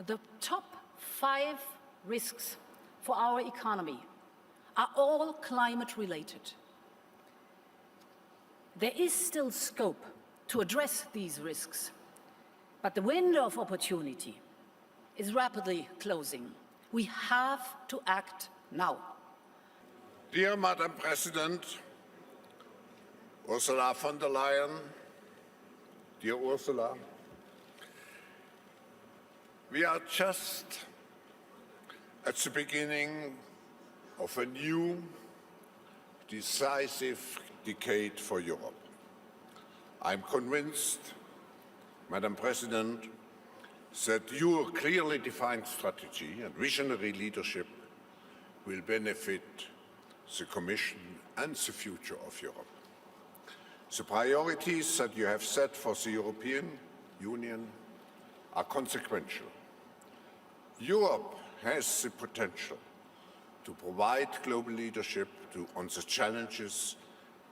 The top 5 risks for our economy are all climate-related. There is still scope to address these risks, but the window of opportunity is rapidly closing. We have to act now. Dear Madam President, Ursula von der Leyen, dear Ursula, we are just at the beginning of a new, decisive decade for Europe. I'm convinced, Madam President, that your clearly defined strategy and visionary leadership will benefit the Commission and the future of Europe. The priorities that you have set for the European Union are consequential. Europe has the potential to provide global leadership on the challenges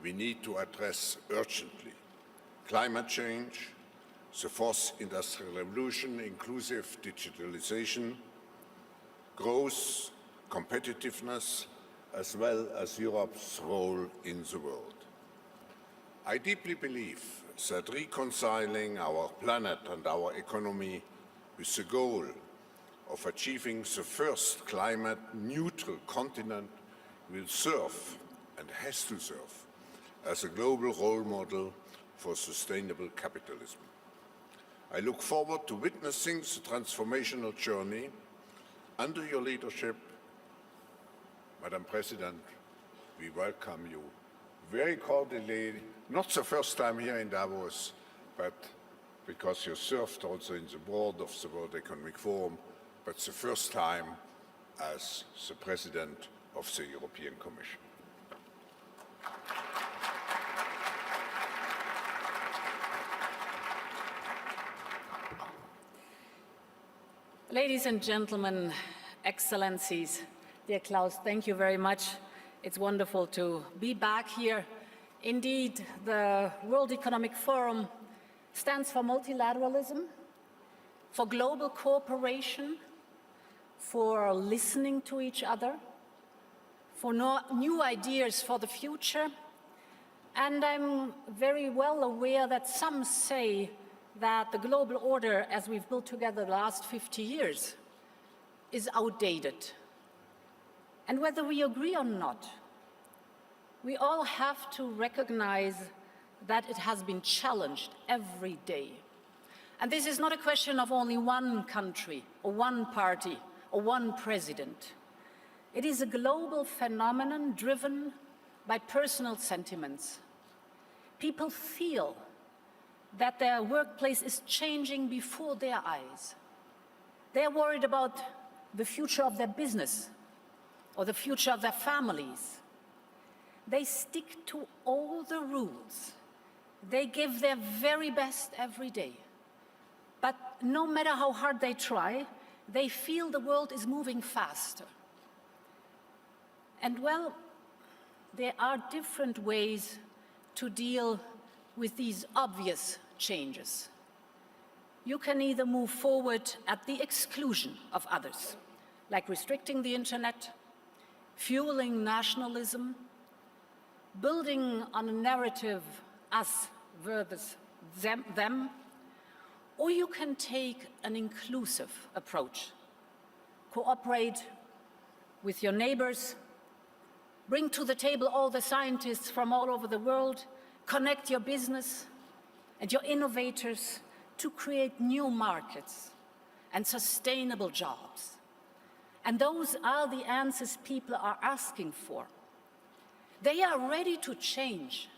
we need to address urgently: climate change, the fourth industrial revolution, inclusive digitalization, growth, competitiveness, as well as Europe's role in the world. I deeply believe that reconciling our planet and our economy with the goal of achieving the first climate-neutral continent will serve, and has to serve, as a global role model for sustainable capitalism. I look forward to witnessing the transformational journey under your leadership. Madam President, we welcome you very cordially, not the first time here in Davos, but because you served also in the board of the World Economic Forum, but the first time as the President of the European Commission. Ladies and gentlemen, Excellencies, dear Klaus, thank you very much. It's wonderful to be back here. Indeed, the World Economic Forum stands for multilateralism, for global cooperation, for listening to each other, for new ideas for the future. And I'm very well aware that some say that the global order, as we've built together the last 50 years, is outdated. And whether we agree or not, we all have to recognize that it has been challenged every day. And this is not a question of only one country, or one party, or one president. It is a global phenomenon driven by personal sentiments. People feel that their workplace is changing before their eyes. They're worried about the future of their business or the future of their families. They stick to all the rules. They give their very best every day. But no matter how hard they try, they feel the world is moving faster. And well, there are different ways to deal with these obvious changes. You can either move forward at the exclusion of others, like restricting the internet, fueling nationalism, building on a narrative us versus them, or you can take an inclusive approach. Cooperate with your neighbors, bring to the table all the scientists from all over the world, connect your business and your innovators to create new markets and sustainable jobs. And those are the answers people are asking for. They are ready to change,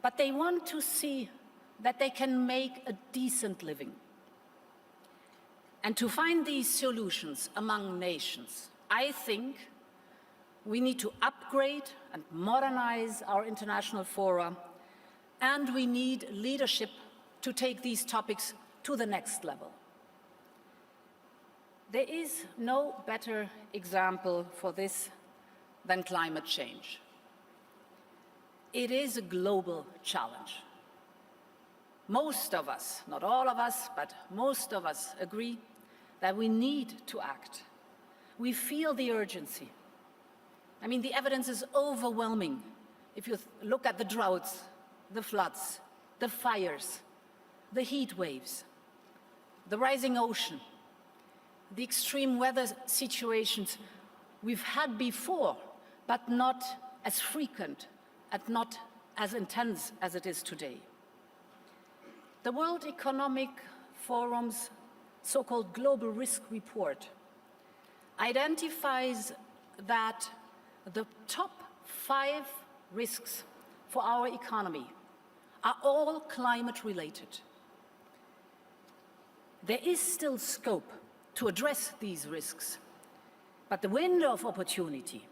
but they want to see that they can make a decent living. And to find these solutions among nations, I think we need to upgrade and modernize our international fora, and we need leadership to take these topics to the next level. There is no better example for this than climate change. It is a global challenge. Most of us, not all of us, but most of us agree that we need to act. We feel the urgency. I mean, the evidence is overwhelming. If you look at the droughts, the floods, the fires, the heat waves, the rising ocean, the extreme weather situations we've had before, but not as frequent and not as intense as it is today. The World Economic Forum's so-called Global Risk Report identifies that the top 5 risks for our economy are all climate-related. There is still scope to address these risks, but the window of opportunity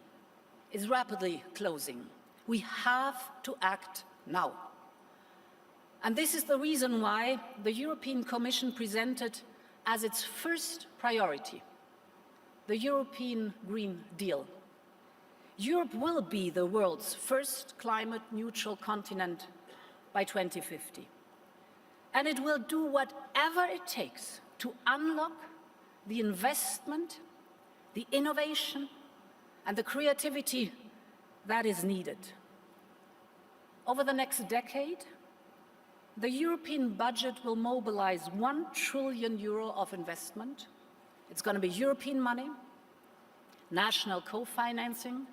is rapidly closing. We have to act now. And this is the reason why the European Commission presented as its first priority the European Green Deal. Europe will be the world's first climate-neutral continent by 2050. And it will do whatever it takes to unlock the investment, the innovation, and the creativity that is needed. Over the next decade, the European budget will mobilize €1 trillion of investment. It's going to be European money, national co-financing,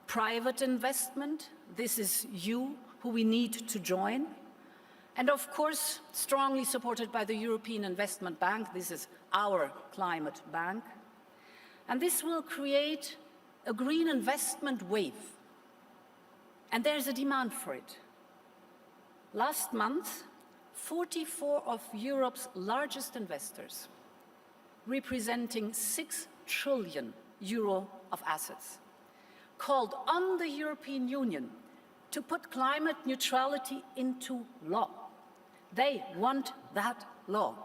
private investment. This is you who we need to join. And of course, strongly supported by the European Investment Bank. This is our climate bank. And this will create a green investment wave. And there's a demand for it. Last month, 44 of Europe's largest investors, representing €6 trillion of assets, called on the European Union to put climate neutrality into law. They want that law.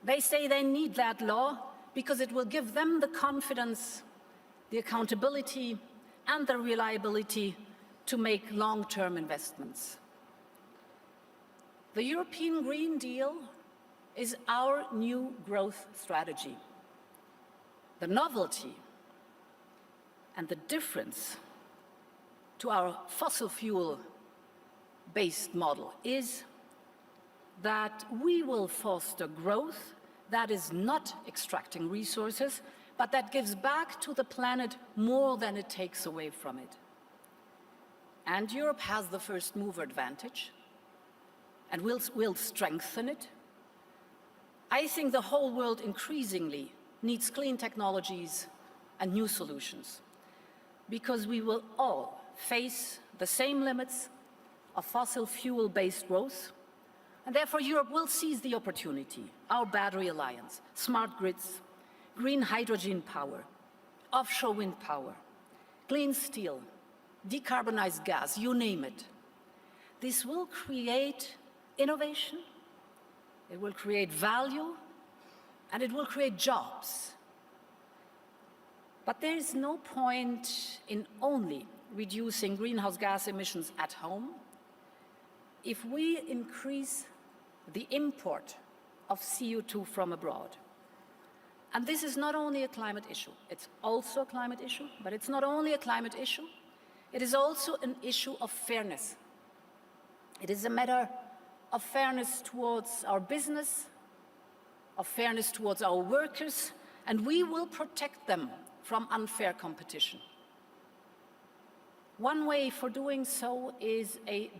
They say they need that law because it will give them the confidence, the accountability, and the reliability to make long-term investments. The European Green Deal is our new growth strategy. The novelty and the difference to our fossil fuel-based model is that we will foster growth that is not extracting resources, but that gives back to the planet more than it takes away from it. And Europe has the first mover advantage, and we'll strengthen it. I think the whole world increasingly needs clean technologies and new solutions, because we will all face the same limits of fossil fuel-based growth, and therefore Europe will seize the opportunity. Our battery alliance, smart grids, green hydrogen power, offshore wind power, clean steel, decarbonized gas, you name it. This will create innovation, it will create value, and it will create jobs. But there is no point in only reducing greenhouse gas emissions at home if we increase the import of CO2 from abroad. And this is not only a climate issue, it's also a climate issue, but it's not only a climate issue, it is also an issue of fairness. It is a matter of fairness towards our business, of fairness towards our workers, and we will protect them from unfair competition. One way for doing so is a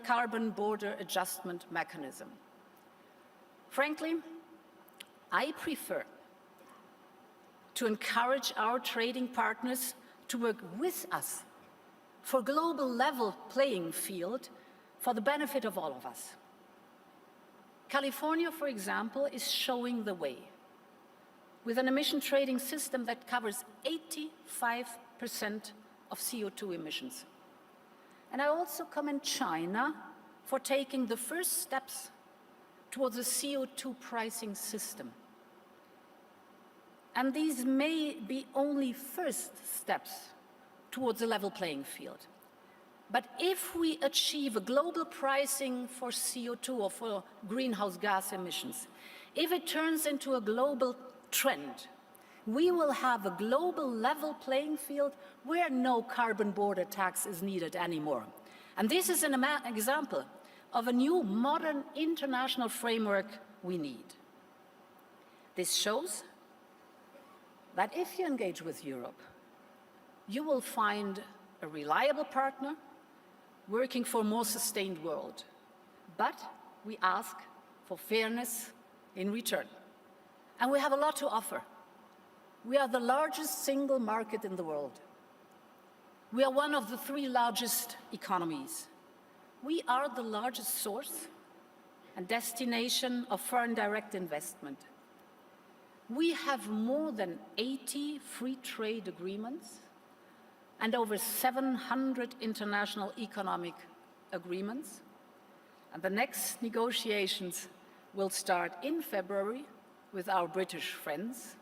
carbon border adjustment mechanism. Frankly, I prefer to encourage our trading partners to work with us for a global level playing field for the benefit of all of us. California, for example, is showing the way with an emission trading system that covers 85% of CO2 emissions. And I also commend China for taking the first steps towards a CO2 pricing system. And these may be only first steps towards a level playing field. But if we achieve a global pricing for CO2 or for greenhouse gas emissions, if it turns into a global trend, we will have a global level playing field where no carbon border tax is needed anymore. And this is an example of a new modern international framework we need. This shows that if you engage with Europe, you will find a reliable partner working for a more sustained world. But we ask for fairness in return. And we have a lot to offer. We are the largest single market in the world. We are one of the 3 largest economies. We are the largest source and destination of foreign direct investment. We have more than 80 free trade agreements and over 700 international economic agreements. And the next negotiations will start in February with our British friends.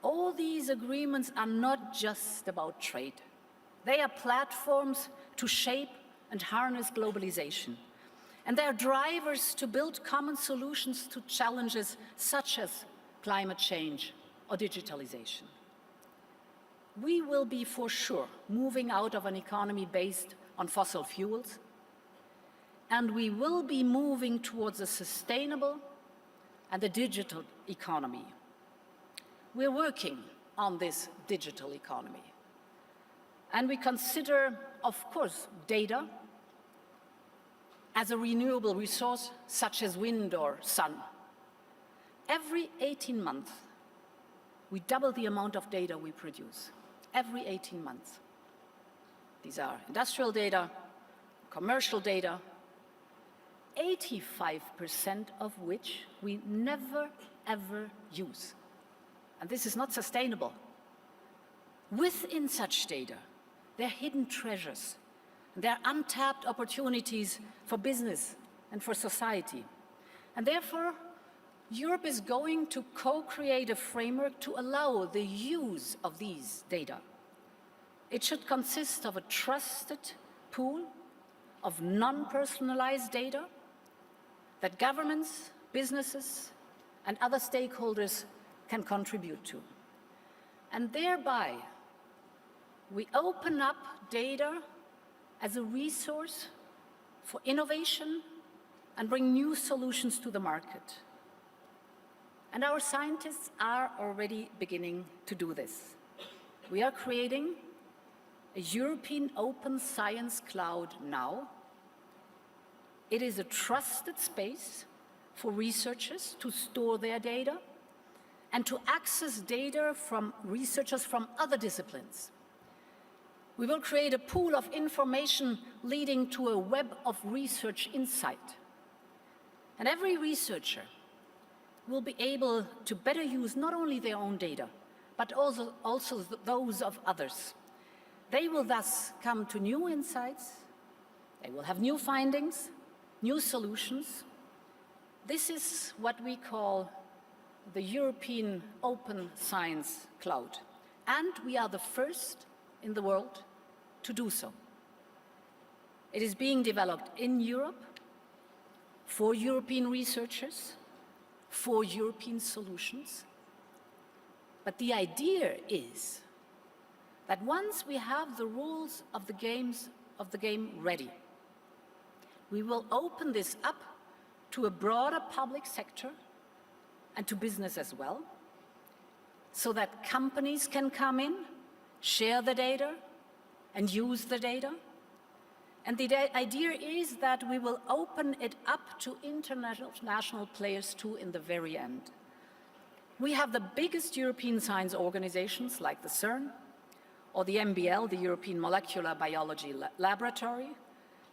All these agreements are not just about trade. They are platforms to shape and harness globalization. And they are drivers to build common solutions to challenges such as climate change or digitalization. We will be for sure moving out of an economy based on fossil fuels, and we will be moving towards a sustainable and a digital economy. We're working on this digital economy, and we consider, of course, data as a renewable resource such as wind or sun. Every 18 months, we double the amount of data we produce. Every 18 months. These are industrial data, commercial data, 85% of which we never, ever use. And this is not sustainable. Within such data, there are hidden treasures. There are untapped opportunities for business and for society. And therefore, Europe is going to co-create a framework to allow the use of these data. It should consist of a trusted pool of non-personalized data that governments, businesses, and other stakeholders can contribute to. And thereby, we open up data as a resource for innovation and bring new solutions to the market. And our scientists are already beginning to do this. We are creating a European open science cloud now. It is a trusted space for researchers to store their data and to access data from researchers from other disciplines. We will create a pool of information leading to a web of research insight. And every researcher will be able to better use not only their own data, but also those of others. They will thus come to new insights, they will have new findings, new solutions. This is what we call the European Open Science Cloud. And we are the first in the world to do so. It is being developed in Europe for European researchers, for European solutions. But the idea is that once we have the rules of the game ready, we will open this up to a broader public sector and to business as well, so that companies can come in, share the data, and use the data. And the idea is that we will open it up to international players too in the very end. We have the biggest European science organizations like the CERN, or the MBL, the European Molecular Biology Laboratory,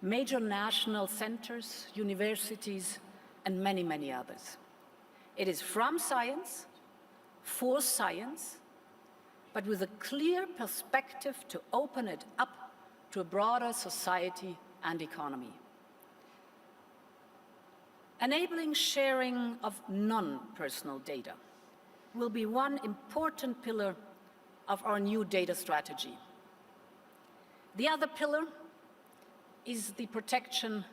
major national centers, universities, and many, many others. It is from science, for science, but with a clear perspective to open it up to a broader society and economy. Enabling sharing of non-personal data will be one important pillar of our new data strategy. The other pillar is the protection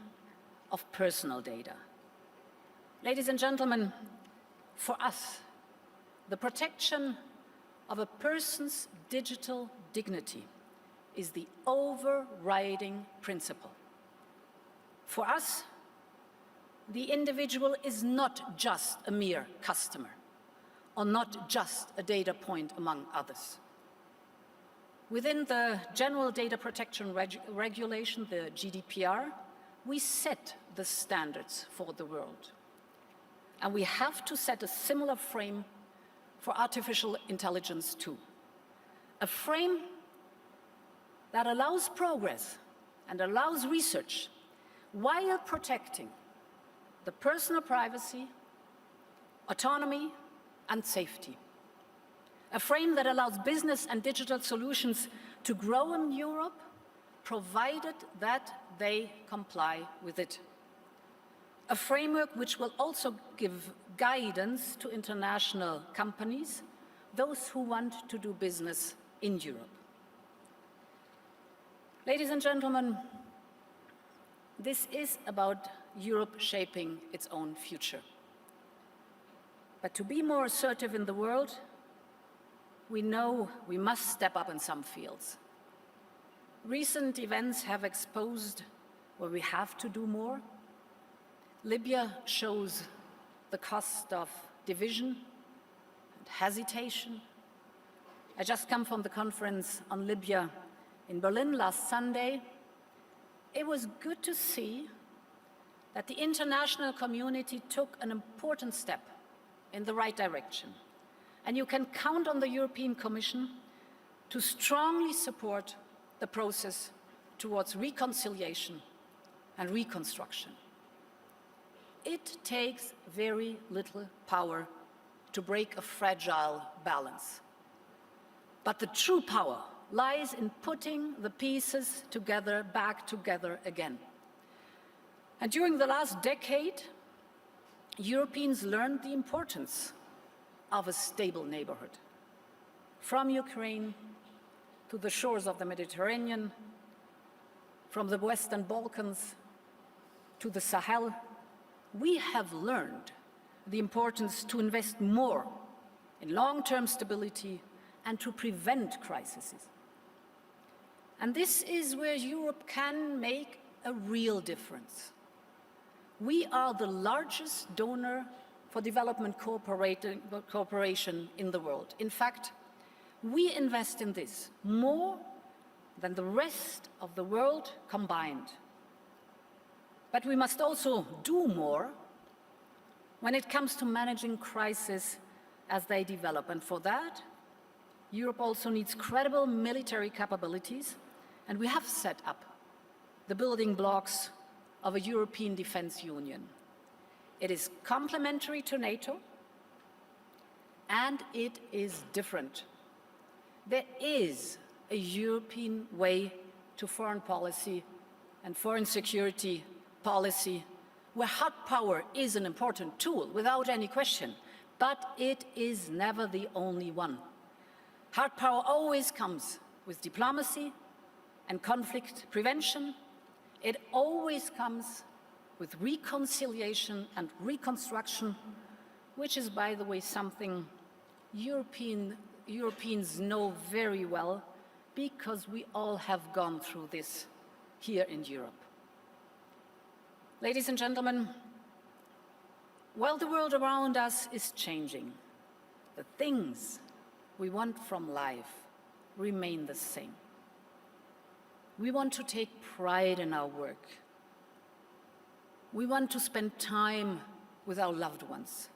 of personal data. Ladies and gentlemen, for us, the protection of a person's digital dignity is the overriding principle. For us, the individual is not just a mere customer, or not just a data point among others. Within the General Data Protection Regulation, the GDPR, we set the standards for the world. And we have to set a similar frame for artificial intelligence too. A frame that allows progress and allows research while protecting the personal privacy, autonomy, and safety. A frame that allows business and digital solutions to grow in Europe, provided that they comply with it. A framework which will also give guidance to international companies, those who want to do business in Europe. Ladies and gentlemen, this is about Europe shaping its own future. But to be more assertive in the world, we know we must step up in some fields. Recent events have exposed where we have to do more. Libya shows the cost of division and hesitation. I just come from the conference on Libya in Berlin last Sunday. It was good to see that the international community took an important step in the right direction. And you can count on the European Commission to strongly support the process towards reconciliation and reconstruction. It takes very little power to break a fragile balance. But the true power lies in putting the pieces together, back together again. And during the last decade, Europeans learned the importance of a stable neighborhood. From Ukraine to the shores of the Mediterranean, from the Western Balkans to the Sahel, we have learned the importance to invest more in long-term stability and to prevent crises. And this is where Europe can make a real difference. We are the largest donor for development cooperation in the world. In fact, we invest in this more than the rest of the world combined. But we must also do more when it comes to managing crises as they develop. And for that, Europe also needs credible military capabilities, and we have set up the building blocks of a European Defence Union. It is complementary to NATO, and it is different. There is a European way to foreign policy and foreign security policy, where hard power is an important tool, without any question, but it is never the only one. Hard power always comes with diplomacy and conflict prevention. It always comes with reconciliation and reconstruction, which is, by the way, something Europeans know very well, because we all have gone through this here in Europe. Ladies and gentlemen, while the world around us is changing, the things we want from life remain the same. We want to take pride in our work. We want to spend time with our loved ones.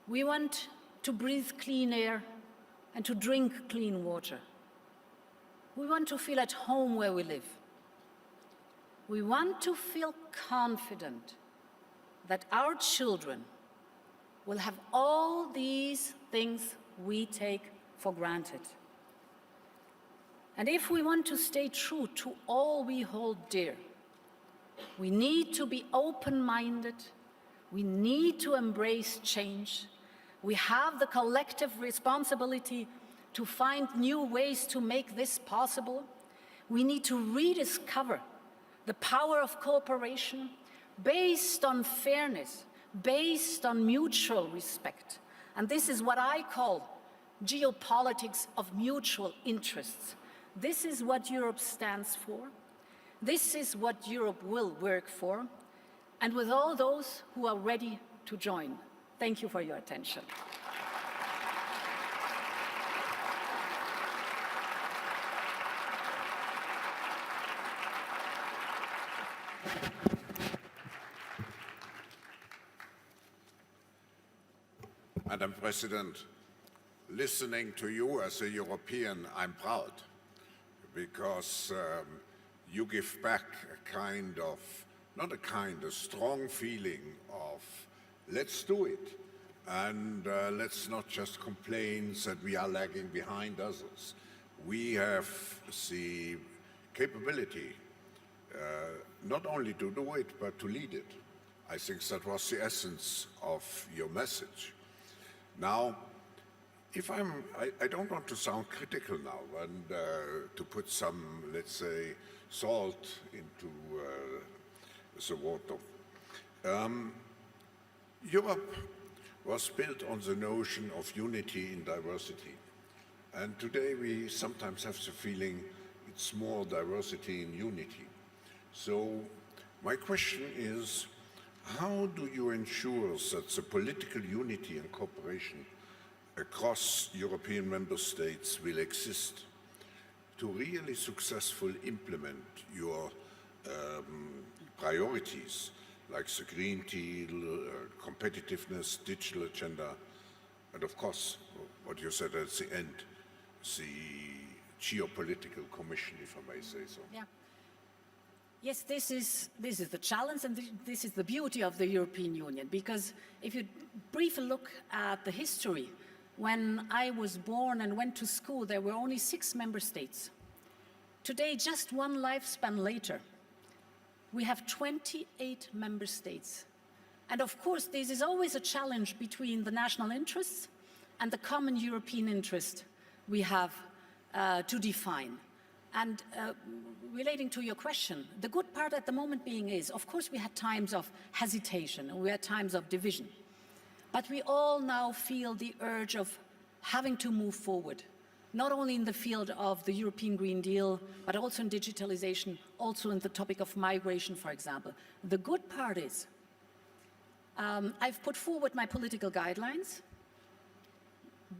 We want to breathe clean air and to drink clean water. We want to feel at home where we live. We want to feel confident that our children will have all these things we take for granted. And if we want to stay true to all we hold dear, we need to be open-minded, we need to embrace change, we have the collective responsibility to find new ways to make this possible. We need to rediscover the power of cooperation based on fairness, based on mutual respect. And this is what I call geopolitics of mutual interests. This is what Europe stands for. This is what Europe will work for. And with all those who are ready to join. Thank you for your attention. Madam President, listening to you as a European, I'm proud because you give back a strong feeling of let's do it and let's not just complain that we are lagging behind others. We have the capability not only to do it, but to lead it. I think that was the essence of your message. Now, I don't want to sound critical now and to put some, let's say, salt into the water. Europe was built on the notion of unity in diversity. And today we sometimes have the feeling it's more diversity in unity. So my question is, how do you ensure that the political unity and cooperation across European member states will exist to really successfully implement your priorities like the Green Deal, competitiveness, digital agenda, and of course, what you said at the end, the geopolitical commission, if I may say so. Yeah. Yes, this is the challenge, and this is the beauty of the European Union, because if you briefly look at the history, when I was born and went to school, there were only 6 member states. Today, just one lifespan later, we have 28 member states. And of course, this is always a challenge between the national interests and the common European interest we have to define. And relating to your question, the good part at the moment being is, of course, we had times of hesitation, and we had times of division. But we all now feel the urge of having to move forward, not only in the field of the European Green Deal, but also in digitalization, also in the topic of migration, for example. The good part is, I've put forward my political guidelines,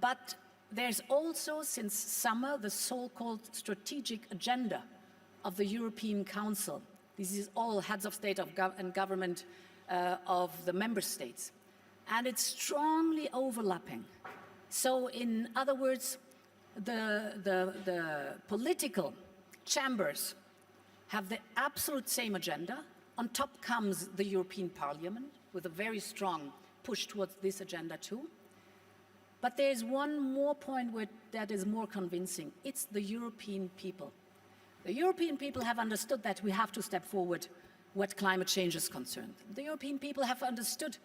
but there's also, since summer, the so-called strategic agenda of the European Council. This is all heads of state and government of the member states. And it's strongly overlapping. So in other words, the political chambers have the absolute same agenda. On top comes the European Parliament with a very strong push towards this agenda too. But there's one more point that is more convincing. It's the European people. The European people have understood that we have to step forward what climate change is concerned. The European people have understood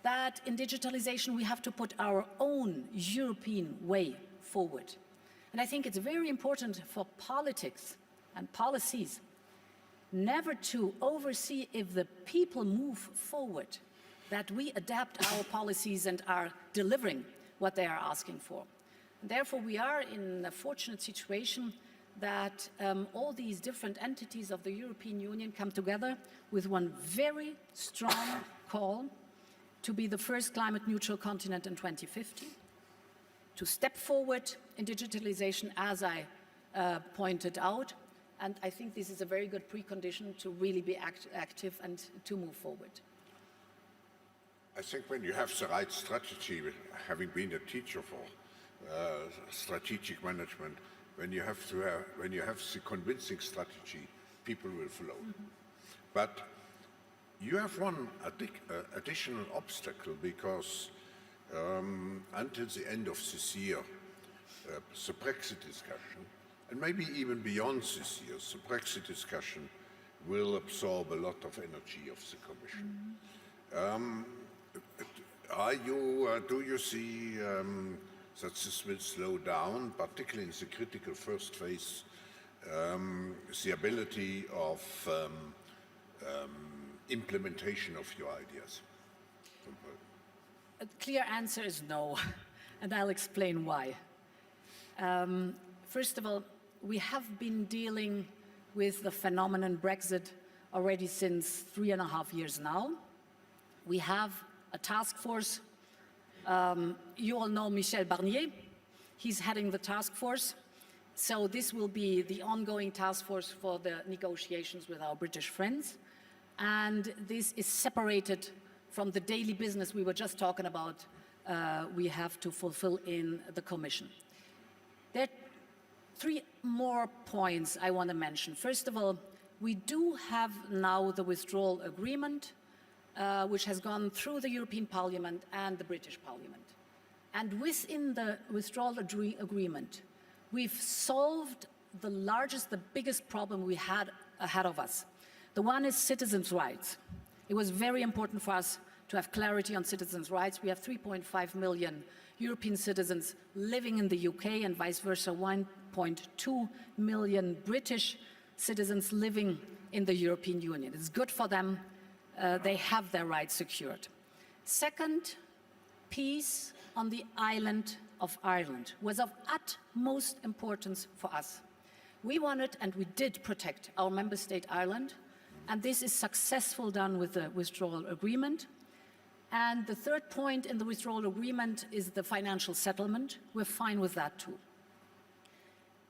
that in digitalization we have to put our own European way forward. And I think it's very important for politics and policies never to oversee if the people move forward, that we adapt our policies and are delivering what they are asking for. And therefore, we are in a fortunate situation that all these different entities of the European Union come together with one very strong call to be the first climate-neutral continent in 2050, to step forward in digitalization, as I pointed out, and I think this is a very good precondition to really be active and to move forward. I think when you have the right strategy, having been a teacher for strategic management, when you have the convincing strategy, people will follow. Mm-hmm. But you have one additional obstacle because until the end of this year, the Brexit discussion, and maybe even beyond this year, the Brexit discussion will absorb a lot of energy of the Commission. Mm-hmm. Do you see that this will slow down, particularly in the critical first phase, the ability of implementation of your ideas? A clear answer is no, and I'll explain why. First of all, we have been dealing with the phenomenon Brexit already since 3.5 years now. We have a task force. You all know Michel Barnier. He's heading the task force. So this will be the ongoing task force for the negotiations with our British friends. And this is separated from the daily business we were just talking about we have to fulfill in the Commission. There are 3 more points I want to mention. First of all, we do have now the withdrawal agreement, which has gone through the European Parliament and the British Parliament. And within the withdrawal agreement, we've solved the largest, the biggest problem we had ahead of us. The one is citizens' rights. It was very important for us to have clarity on citizens' rights. We have 3.5 million European citizens living in the UK and vice versa, 1.2 million British citizens living in the European Union. It's good for them. They have their rights secured. Second, peace on the island of Ireland was of utmost importance for us. We wanted and we did protect our member state Ireland, and this is successful done with the withdrawal agreement. And the third point in the withdrawal agreement is the financial settlement. We're fine with that too.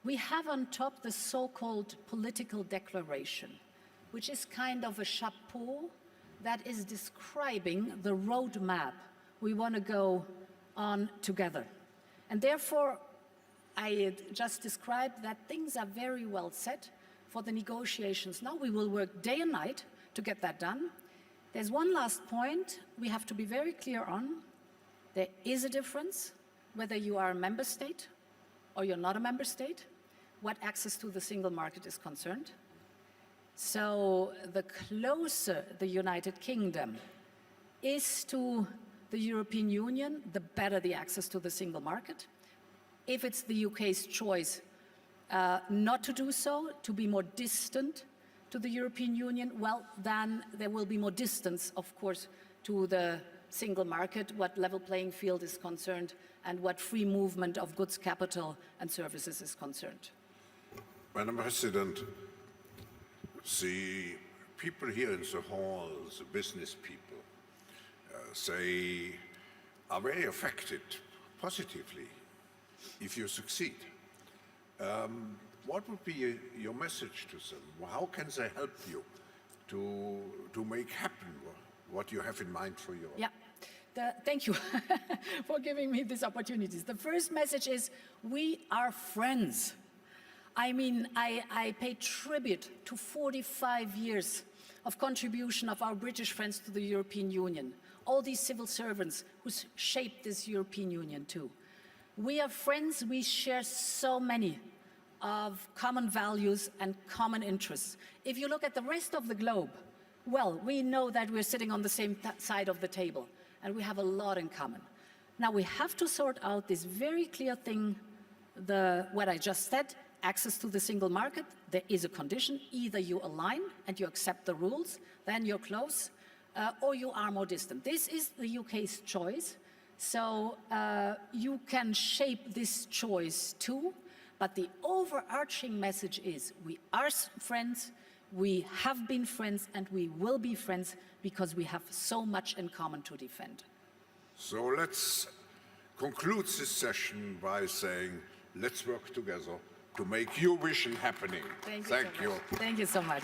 We have on top the so-called political declaration, which is kind of a chapeau that is describing the roadmap we want to go on together. And therefore, I just described that things are very well set for the negotiations. Now we will work day and night to get that done. There's one last point we have to be very clear on. There is a difference whether you are a member state or you're not a member state, what access to the single market is concerned. So the closer the United Kingdom is to the European Union, the better the access to the single market. If it's the UK's choice not to do so, to be more distant to the European Union, well, then there will be more distance, of course, to the single market, what level playing field is concerned, and what free movement of goods, capital, and services is concerned. Madam President, the people here in the hall, the business people, they are very affected positively if you succeed. What would be your message to them? How can they help you to make happen what you have in mind for Europe? Yeah. Thank you for giving me these opportunities. The first message is we are friends. I mean, I pay tribute to 45 years of contribution of our British friends to the European Union, all these civil servants who shaped this European Union too. We are friends, we share so many of common values and common interests. If you look at the rest of the globe, well, we know that we're sitting on the same side of the table, and we have a lot in common. Now we have to sort out this very clear thing, what I just said, access to the single market. There is a condition, either you align and you accept the rules, then you're close, or you are more distant. This is the UK's choice, so you can shape this choice too, but the overarching message is we are friends, we have been friends, and we will be friends because we have so much in common to defend. So let's conclude this session by saying, let's work together to make your vision happening. Thank you. Thank you. Thank you so much.